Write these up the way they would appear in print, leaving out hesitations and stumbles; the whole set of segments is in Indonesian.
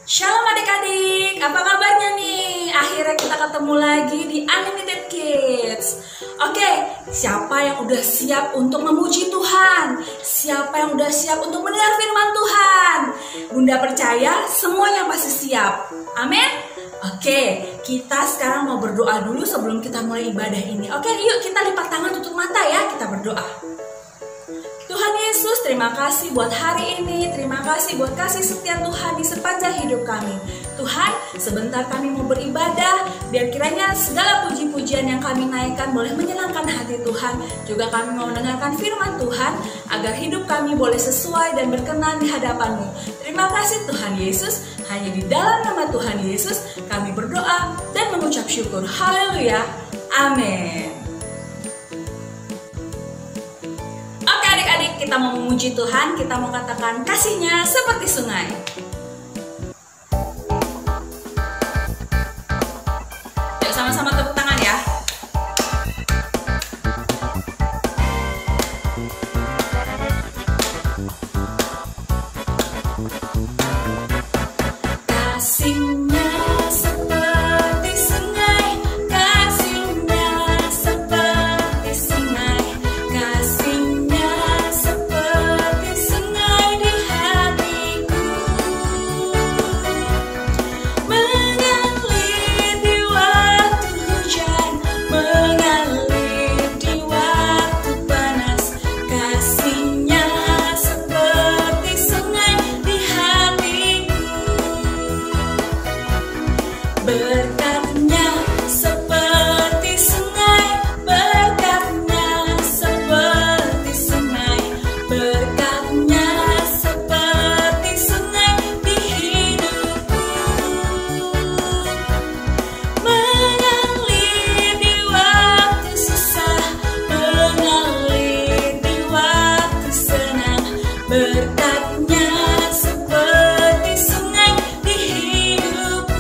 Shalom adik-adik, apa kabarnya nih? Akhirnya kita ketemu lagi di Unlimited Kids. Oke, siapa yang udah siap untuk memuji Tuhan? Siapa yang udah siap untuk mendengar firman Tuhan? Bunda percaya semuanya pasti siap. Amin. Oke, kita sekarang mau berdoa dulu sebelum kita mulai ibadah ini. Oke, yuk kita lipat tangan, tutup mata ya, kita berdoa. Tuhan Yesus, terima kasih buat hari ini. Terima kasih buat kasih setia Tuhan di sepanjang hidup kami. Tuhan, sebentar kami mau beribadah. Biar kiranya segala puji-pujian yang kami naikkan boleh menyenangkan hati Tuhan. Juga kami mau mendengarkan firman Tuhan agar hidup kami boleh sesuai dan berkenan di hadapan-Mu. Terima kasih Tuhan Yesus. Hanya di dalam nama Tuhan Yesus kami berdoa dan mengucap syukur. Haleluya. Amin. Adik-adik, kita mau memuji Tuhan, kita mau katakan kasih-Nya seperti sungai. Yuk sama-sama tepuk tangan ya. Kasih-Nya seperti sungai, kasih-Nya seperti sungai, kasih-Nya seperti sungai di hatiku, mengalir di waktu hujan, mengalir di waktu panas. Kasih-Nya seperti sungai di hatiku, berkat-Nya seperti sungai, berkat-Nya seperti sungai, berkat-Nya seperti sungai di hidupku, mengalir di waktu susah, mengalir di waktu senang, berkat-Nya seperti sungai di hidupku.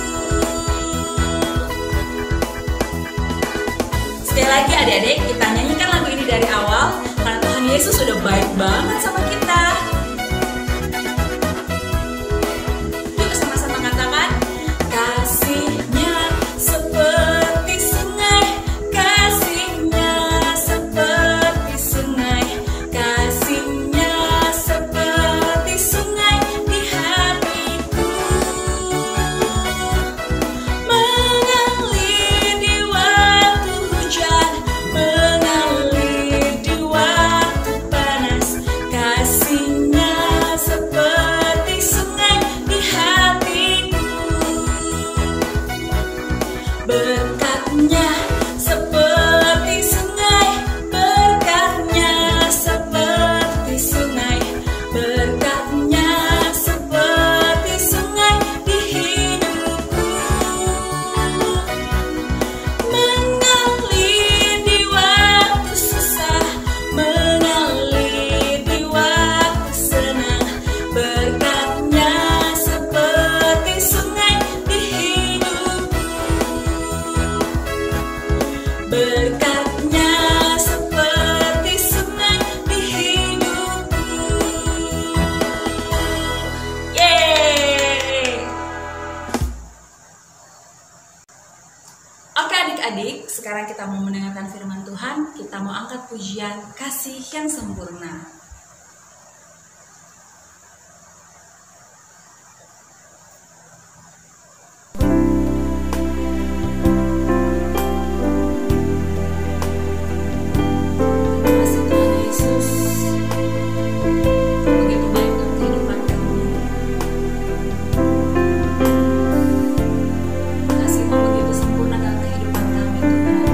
Sekali lagi adik-adik, kita nyanyikan lagu ini dari awal karena Tuhan Yesus sudah baik banget sama kita. Yuk sama-sama katakan, kasih-Nya seperti sungai, kasih-Nya seperti sungai, kasih-Nya seperti sungai di hatiku, mengalir di waktu hujan, mengalir di waktu panas. Kasih-Nya seperti sungai di hatiku, berkat-Nya seperti sungai, berkat-Nya seperti sungai, berkat-Nya seperti sungai di hidupku, mengalir di waktu susah, mengalir di waktu senang, berkat-Nya seperti sungai di hidupku, berkat-Nya seperti sungai di hidupku. Yeay! Oke adik-adik, sekarang kita mau mendengarkan firman Tuhan. Kita mau angkat pujian kasih yang sempurna. Kasih Tuhan Yesus begitu baik dalam kehidupan kami. Kasih-Mu begitu sempurna dalam kehidupan kami Tuhan.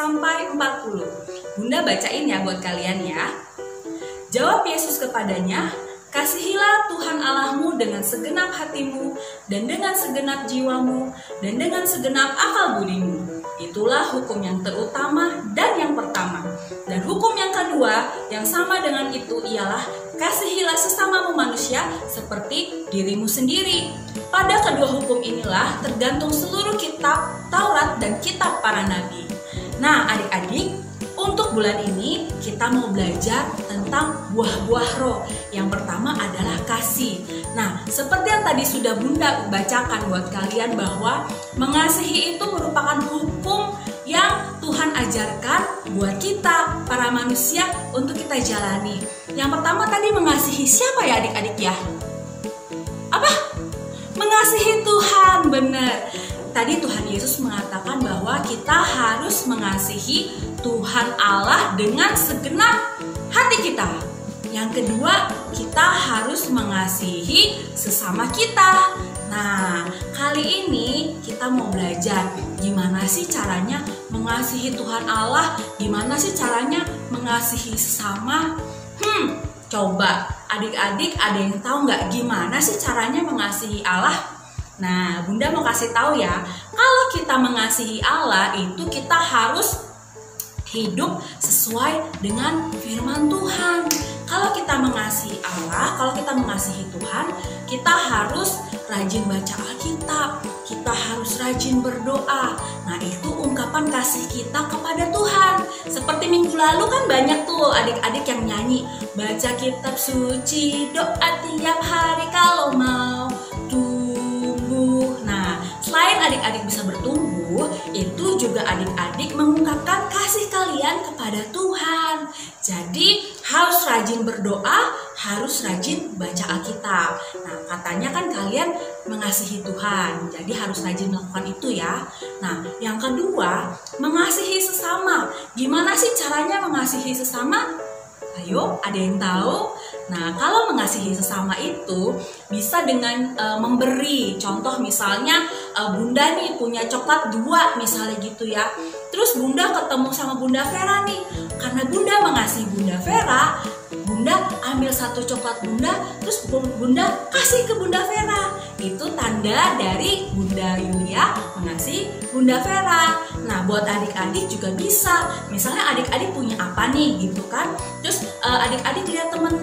sampai 40. Bunda bacain ya buat kalian ya. Jawab Yesus kepadanya, "Kasihilah Tuhan Allahmu dengan segenap hatimu, dan dengan segenap jiwamu, dan dengan segenap akal budimu. Itulah hukum yang terutama dan yang pertama. Dan hukum yang kedua yang sama dengan itu ialah, kasihilah sesamamu manusia seperti dirimu sendiri. Pada kedua hukum inilah tergantung seluruh kitab Taurat dan kitab para nabi." Nah adik-adik, untuk bulan ini kita mau belajar tentang buah-buah roh. Yang pertama adalah kasih. Nah, seperti yang tadi sudah Bunda bacakan buat kalian bahwa mengasihi itu merupakan hukum yang Tuhan ajarkan buat kita, para manusia, untuk kita jalani. Yang pertama tadi mengasihi siapa ya adik-adik ya? Apa? Mengasihi Tuhan, benar. Tadi Tuhan Yesus mengatakan bahwa kita harus mengasihi Tuhan Allah dengan segenap hati kita. Yang kedua, kita harus mengasihi sesama kita. Nah, kali ini kita mau belajar gimana sih caranya mengasihi Tuhan Allah, gimana sih caranya mengasihi sesama. Coba adik-adik ada yang tahu nggak gimana sih caranya mengasihi Allah? Nah, Bunda mau kasih tahu ya, kalau kita mengasihi Allah itu kita harus hidup sesuai dengan firman Tuhan. Kalau kita mengasihi Allah, kalau kita mengasihi Tuhan, kita harus rajin baca Alkitab, kita harus rajin berdoa. Nah, itu ungkapan kasih kita kepada Tuhan. Seperti minggu lalu kan banyak tuh adik-adik yang nyanyi, baca kitab suci, doa tiap hari kalau mau tumbuh. Nah, selain adik-adik bisa bertumbuh, itu juga adik-adik mengungkapkan kasih kalian kepada Tuhan. Jadi harus rajin berdoa, harus rajin baca Alkitab. Nah, katanya kan kalian mengasihi Tuhan, jadi harus rajin melakukan itu ya. Nah, yang kedua, mengasihi sesama. Gimana sih caranya mengasihi sesama? Ayo, ada yang tahu? Nah, kalau mengasihi sesama itu bisa dengan memberi. Contoh misalnya Bunda nih punya coklat 2 misalnya gitu ya. Terus Bunda ketemu sama Bunda Vera nih. Karena Bunda mengasihi Bunda Vera, Bunda ambil 1 coklat Bunda, terus Bunda kasih ke Bunda Vera. Itu tanda dari Bunda Yulia mengasihi Bunda Vera. Nah, buat adik-adik juga bisa. Misalnya adik-adik punya apa nih gitu kan. Terus adik-adik lihat teman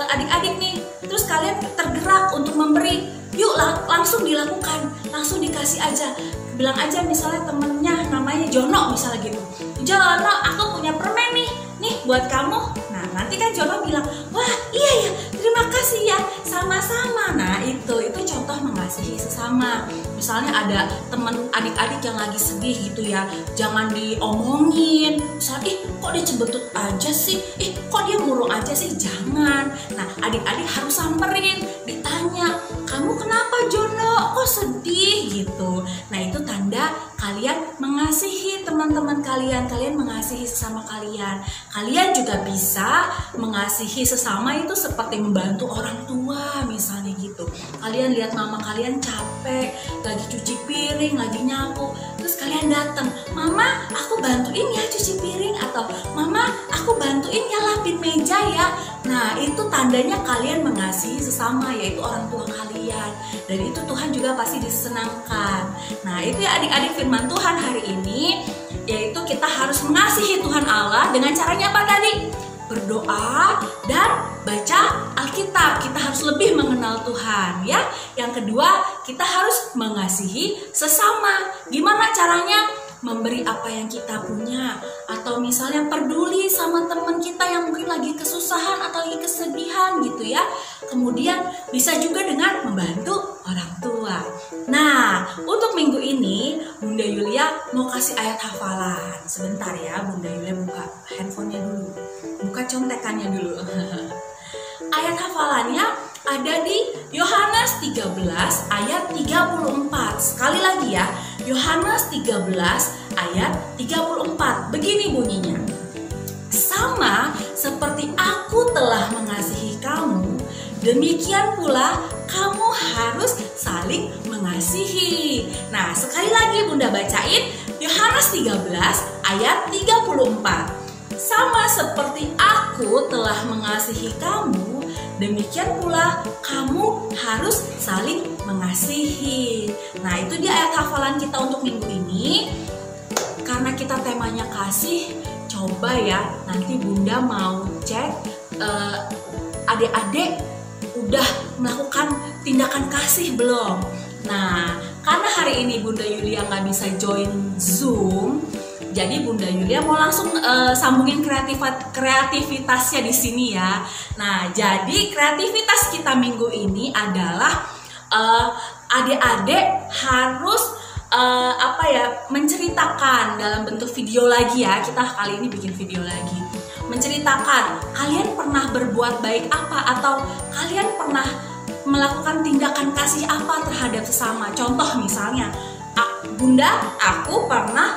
adik-adik nih, terus kalian tergerak untuk memberi. Yuk langsung dilakukan, langsung dikasih aja. Bilang aja misalnya temennya namanya Jono misalnya gitu. Jono, aku punya permen nih buat kamu. Nah, nanti kan Jono bilang, wah iya ya, terima kasih ya, sama-sama. Nah, itu contoh mengasihi sesama. Misalnya ada teman adik-adik yang lagi sedih gitu ya, jangan diomongin. Misalnya, kok dia cebetut aja sih? Kok dia murung aja sih? Jangan. Nah, adik-adik harus samperin, ditanya, kamu kenapa Jono? Kok sedih gitu? Nah, itu tanda kalian mengasihi teman-teman kalian, kalian mengasihi sesama kalian. Kalian juga bisa mengasihi sesama itu seperti membantu orang tua misalnya gitu. Kalian lihat mama kalian capek, lagi cuci piring, lagi nyapu, terus kalian datang, mama aku bantuin ya cuci piring, atau mama aku bantuin ya lapin meja ya. Nah, itu tandanya kalian mengasihi sesama, yaitu orang tua kalian. Dan itu Tuhan juga pasti disenangkan. Nah, itu ya adik-adik firman Tuhan hari ini, yaitu kita harus mengasihi Tuhan Allah dengan caranya apa tadi? Berdoa dan baca Alkitab. Kita harus lebih mengenal Tuhan ya. Yang kedua, kita harus mengasihi sesama. Gimana caranya? Memberi apa yang kita punya, atau misalnya peduli sama teman kita yang mungkin lagi kesusahan atau lagi kesedihan gitu ya. Kemudian bisa juga dengan membantu orang tua. Nah, untuk minggu ini Bunda Yulia mau kasih ayat hafalan. Sebentar ya, Bunda Yulia buka handphonenya dulu, buka contekannya dulu. Ayat hafalannya ada di Yohanes 13 ayat 34. Sekali lagi ya, Yohanes 13 ayat 34. Begini bunyinya. Sama seperti aku telah mengasihi kamu, demikian pula kamu harus saling mengasihi. Nah, sekali lagi Bunda bacain Yohanes 13 ayat 34. Sama seperti aku telah mengasihi kamu, demikian pula kamu harus saling mengasihi. Nah, itu dia ayat hafalan kita untuk minggu ini. Karena kita temanya kasih, coba ya nanti Bunda mau cek adik-adik udah melakukan tindakan kasih belum? Nah, karena hari ini Bunda Yulia nggak bisa join Zoom, jadi Bunda Yulia mau langsung sambungin kreativitasnya di sini ya. Nah, jadi kreativitas kita minggu ini adalah adik-adik harus menceritakan dalam bentuk video lagi ya. Kita kali ini bikin video lagi. Menceritakan kalian pernah berbuat baik apa, atau kalian pernah melakukan tindakan kasih apa terhadap sesama. Contoh misalnya, Bunda, aku pernah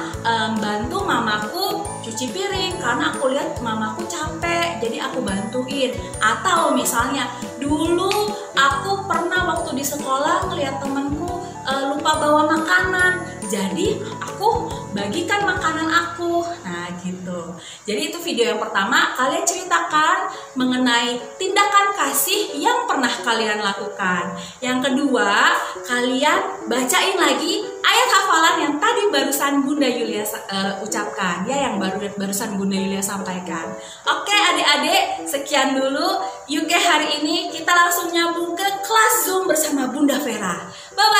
bantu mamaku cuci piring karena aku lihat mamaku capek, jadi aku bantuin. Atau misalnya, dulu aku pernah waktu di sekolah ngeliat temanku lupa bawa makanan, jadi aku bagikan makanan aku. Nah gitu. Jadi itu video yang pertama, kalian ceritakan mengenai tindakan kasih yang pernah kalian lakukan. Yang kedua, kalian bacain lagi ayat hafalan yang tadi barusan Bunda Yulia ucapkan ya, yang barusan Bunda Yulia sampaikan. Oke adik-adik, sekian dulu. Yuk hari ini kita langsung nyambung ke kelas Zoom bersama Bunda Vera. Bye bye.